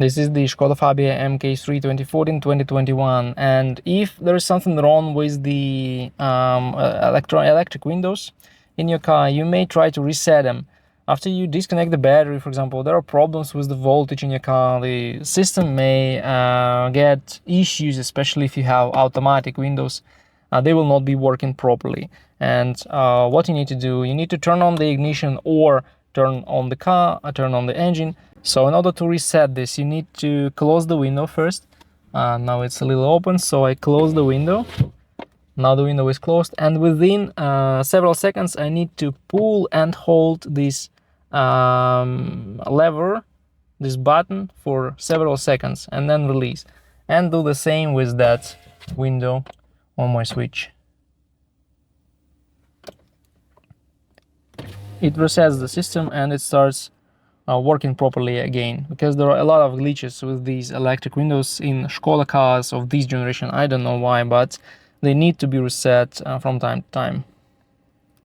This is the Skoda Fabia MK3 2014-2021, and if there is something wrong with the electric windows in your car, you may try to reset them. After you disconnect the battery, for example, there are problems with the voltage in your car. The system may get issues, especially if you have automatic windows. They will not be working properly. And what you need to do, you need to turn on the ignition or turn on the car, turn on the engine. So in order to reset this, you need to close the window first. Now it's a little open, so I close the window. Now the window is closed, and within several seconds I need to pull and hold this lever, this button, for several seconds and then release. And do the same with that window on my switch. It resets the system and it starts working properly again, because there are a lot of glitches with these electric windows in Skoda cars of this generation. I don't know why, but they need to be reset from time to time.